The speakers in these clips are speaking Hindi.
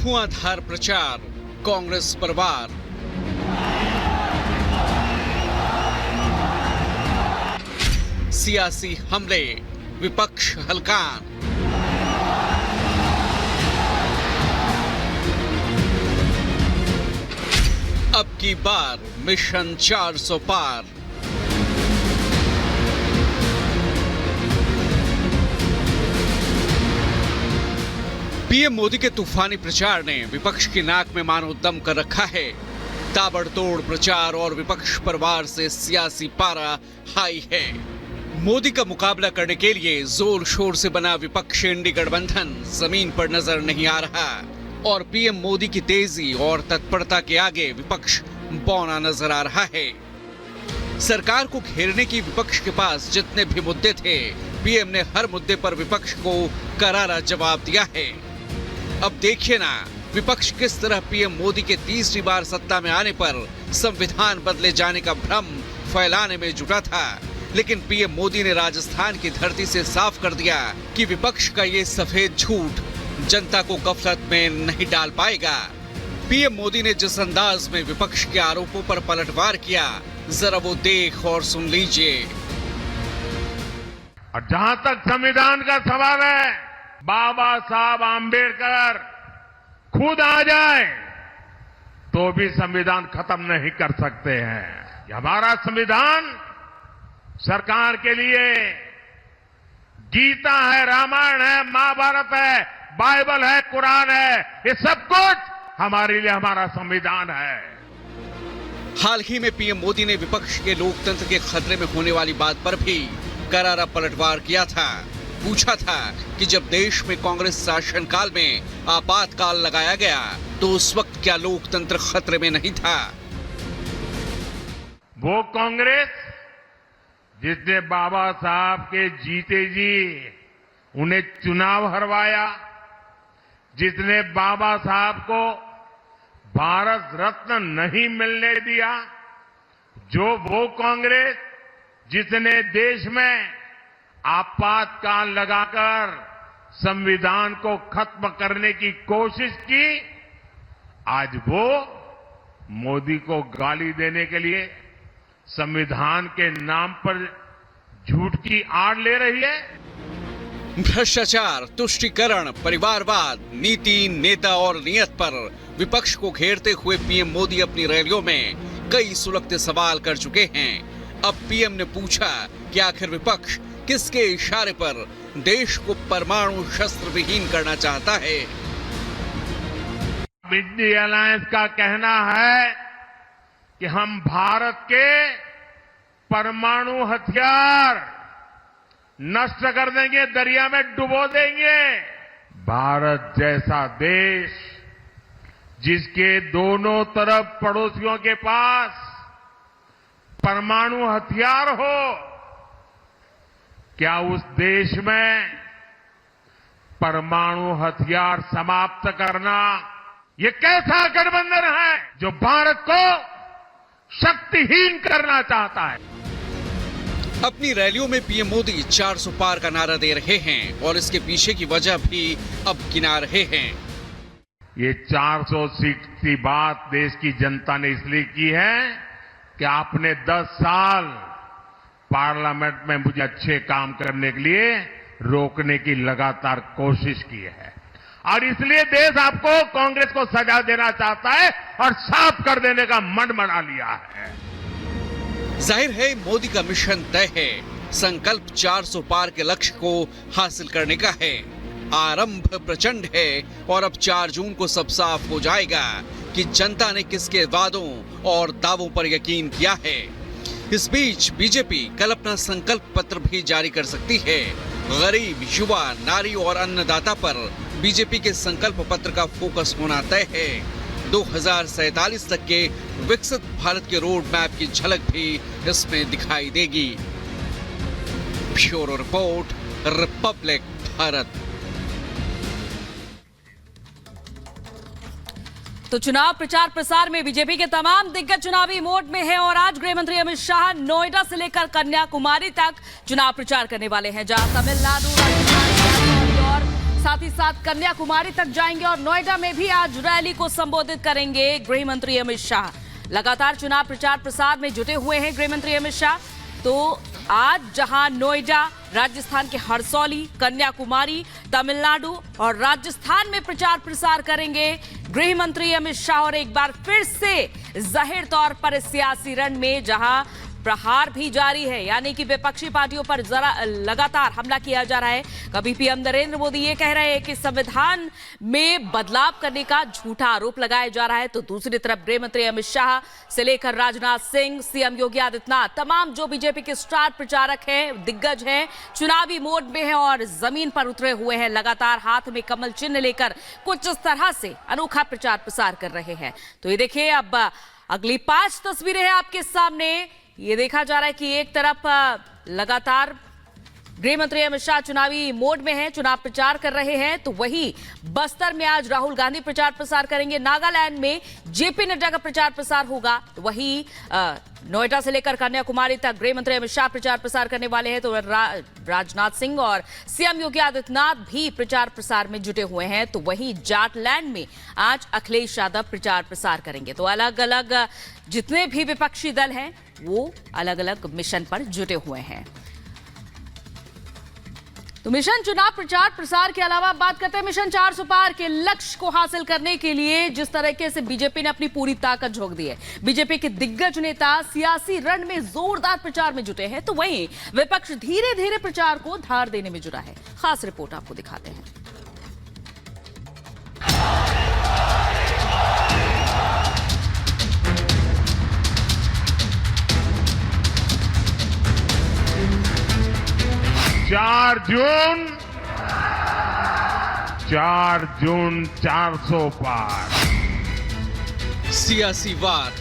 धुआंधार प्रचार, कांग्रेस परवार। सियासी हमले, विपक्ष हलकान। अब की बार मिशन 400 पार। पीएम मोदी के तूफानी प्रचार ने विपक्ष की नाक में मानो दम कर रखा है। ताबड़तोड़ प्रचार और विपक्ष परवार से सियासी पारा हाई है। मोदी का मुकाबला करने के लिए जोर शोर से बना विपक्ष इंडी गठबंधन जमीन पर नजर नहीं आ रहा और पीएम मोदी की तेजी और तत्परता के आगे विपक्ष बौना नजर आ रहा है। सरकार को घेरने की विपक्ष के पास जितने भी मुद्दे थे, पीएम ने हर मुद्दे पर विपक्ष को करारा जवाब दिया है। अब देखिए ना, विपक्ष किस तरह पीएम मोदी के तीसरी बार सत्ता में आने पर संविधान बदले जाने का भ्रम फैलाने में जुटा था, लेकिन पीएम मोदी ने राजस्थान की धरती से साफ कर दिया कि विपक्ष का ये सफेद झूठ जनता को गफलत में नहीं डाल पाएगा। पीएम मोदी ने जिस अंदाज में विपक्ष के आरोपों पर पलटवार किया, जरा वो देख और सुन लीजिए। और जहां तक संविधान का सवाल है, बाबा साहब आंबेडकर खुद आ जाए तो भी संविधान खत्म नहीं कर सकते हैं। ये हमारा संविधान सरकार के लिए गीता है, रामायण है, महाभारत है, बाइबल है, कुरान है, ये सब कुछ हमारे लिए हमारा संविधान है। हाल ही में पीएम मोदी ने विपक्ष के लोकतंत्र के खतरे में होने वाली बात पर भी करारा पलटवार किया था। पूछा था कि जब देश में कांग्रेस शासनकाल में आपातकाल लगाया गया तो उस वक्त क्या लोकतंत्र खतरे में नहीं था? वो कांग्रेस जिसने बाबा साहब के जीते जी उन्हें चुनाव हरवाया, जिसने बाबा साहब को भारत रत्न नहीं मिलने दिया, जो वो कांग्रेस जिसने देश में आपातकाल लगाकर संविधान को खत्म करने की कोशिश की, आज वो मोदी को गाली देने के लिए संविधान के नाम पर झूठ की आड़ ले रही है। भ्रष्टाचार, तुष्टीकरण, परिवारवाद, नीति, नेता और नियत पर विपक्ष को घेरते हुए पीएम मोदी अपनी रैलियों में कई सुलगते सवाल कर चुके हैं। अब पीएम ने पूछा कि आखिर विपक्ष किसके इशारे पर देश को परमाणु शस्त्र विहीन करना चाहता है। इंडी अलायंस का कहना है कि हम भारत के परमाणु हथियार नष्ट कर देंगे, दरिया में डुबो देंगे। भारत जैसा देश जिसके दोनों तरफ पड़ोसियों के पास परमाणु हथियार हो, क्या उस देश में परमाणु हथियार समाप्त करना ये कैसा गठबंधन है जो भारत को शक्तिहीन करना चाहता है? अपनी रैलियों में पीएम मोदी 400 पार का नारा दे रहे हैं और इसके पीछे की वजह भी अब गिना रहे हैं। ये 400 सीट की बात देश की जनता ने इसलिए की है कि आपने 10 साल पार्लियामेंट में मुझे अच्छे काम करने के लिए रोकने की लगातार कोशिश की है और इसलिए देश आपको, कांग्रेस को सजा देना चाहता है और साफ कर देने का मन बना लिया है। जाहिर है मोदी का मिशन तय है। संकल्प 400 पार के लक्ष्य को हासिल करने का है। आरंभ प्रचंड है और अब 4 जून को सब साफ हो जाएगा कि जनता ने किसके वादों और दावों पर यकीन किया है। इस बीच बीजेपी कल अपना संकल्प पत्र भी जारी कर सकती है। गरीब, युवा, नारी और अन्नदाता पर बीजेपी के संकल्प पत्र का फोकस होना तय है। 2047 तक के विकसित भारत के रोड मैप की झलक भी इसमें दिखाई देगी। Bureau report, Republic Bharat. तो चुनाव प्रचार प्रसार में बीजेपी के तमाम दिग्गज चुनावी मोड में है और आज गृह मंत्री अमित शाह नोएडा से लेकर कन्याकुमारी तक चुनाव प्रचार करने वाले हैं, जहां तमिलनाडु, राजस्थान और साथ ही साथ कन्याकुमारी तक जाएंगे और नोएडा में भी आज रैली को संबोधित करेंगे गृह मंत्री अमित शाह। लगातार चुनाव प्रचार प्रसार में जुटे हुए हैं गृह मंत्री अमित शाह। तो आज जहां नोएडा, राजस्थान के हरसौली, कन्याकुमारी, तमिलनाडु और राजस्थान में प्रचार प्रसार करेंगे गृह मंत्री अमित शाह। और एक बार फिर से जाहिर तौर पर इस सियासी रण में जहां प्रहार भी जारी है, यानी कि विपक्षी पार्टियों पर जरा लगातार हमला किया जा रहा है। कभी पीएम नरेंद्र मोदी ये कह रहे हैं कि संविधान में बदलाव करने का झूठा आरोप लगाया जा रहा है, तो दूसरी तरफ गृह मंत्री अमित शाह से लेकर राजनाथ सिंह, सीएम योगी आदित्यनाथ, तमाम जो बीजेपी के स्टार प्रचारक हैं, दिग्गज हैं, चुनावी मोड में हैं और जमीन पर उतरे हुए हैं। लगातार हाथ में कमल चिन्ह लेकर कुछ इस तरह से अनोखा प्रचार प्रसार कर रहे हैं। तो ये देखिए, अब अगली 5 तस्वीरें हैं आपके सामने। ये देखा जा रहा है कि एक तरफ लगातार गृह मंत्री अमित शाह चुनावी मोड में हैं, चुनाव प्रचार कर रहे हैं, तो वहीं बस्तर में आज राहुल गांधी प्रचार प्रसार करेंगे, नागालैंड में जेपी नड्डा का प्रचार प्रसार होगा, तो वहीं नोएडा से लेकर कन्याकुमारी तक गृह मंत्री अमित शाह प्रचार प्रसार करने वाले हैं। तो राजनाथ सिंह और सीएम योगी आदित्यनाथ भी प्रचार प्रसार में जुटे हुए हैं। तो वहीं जाटलैंड में आज अखिलेश यादव प्रचार प्रसार करेंगे। तो अलग अलग जितने भी विपक्षी दल हैं वो अलग अलग मिशन पर जुटे हुए हैं। तो मिशन चुनाव प्रचार प्रसार के अलावा बात करते हैं मिशन 400 पार के लक्ष्य को हासिल करने के लिए जिस तरीके से बीजेपी ने अपनी पूरी ताकत झोंक दी है। बीजेपी के दिग्गज नेता सियासी रण में जोरदार प्रचार में जुटे हैं, तो वहीं विपक्ष धीरे धीरे प्रचार को धार देने में जुटा है। खास रिपोर्ट आपको दिखाते हैं। चार जून 400 पार। सियासी वार,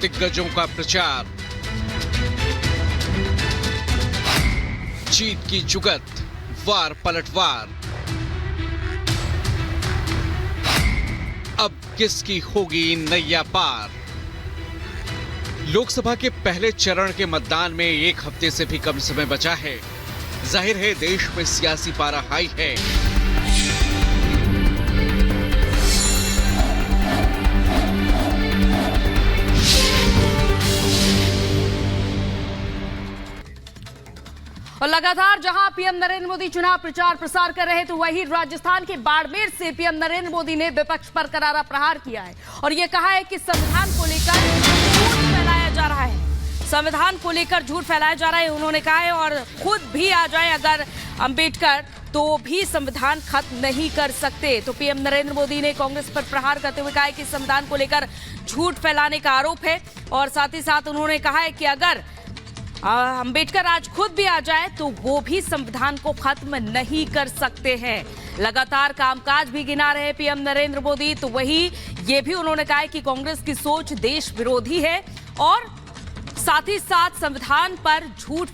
दिग्गजों का प्रचार, जीत की जुगत, वार पलटवार। अब किसकी होगी नैया पार? लोकसभा के पहले चरण के मतदान में 1 हफ्ते से भी कम समय बचा है। जाहिर है देश में सियासी पारा हाई है। और लगातार जहां पीएम नरेंद्र मोदी चुनाव प्रचार प्रसार कर रहे हैं, तो वहीं राजस्थान के बाड़मेर से पीएम नरेंद्र मोदी ने विपक्ष पर करारा प्रहार किया है और यह कहा है कि संविधान को लेकर झूठ फैलाया जा रहा है। संविधान को लेकर झूठ फैलाया जा रहा है उन्होंने कहा है, और खुद भी आ जाए अगर अंबेडकर तो भी संविधान खत्म नहीं कर सकते। तो पीएम नरेंद्र मोदी ने कांग्रेस पर प्रहार करते हुए कहा है कि संविधान को लेकर झूठ फैलाने का आरोप है, और साथ ही साथ उन्होंने कहा है कि अगर अंबेडकर आज खुद भी आ जाए तो वो भी संविधान को खत्म नहीं कर सकते हैं। लगातार कामकाज भी गिना रहे पीएम नरेंद्र मोदी, तो वही ये भी उन्होंने कहा है कि कांग्रेस की सोच देश विरोधी है और साथ ही साथ संविधान पर झूठ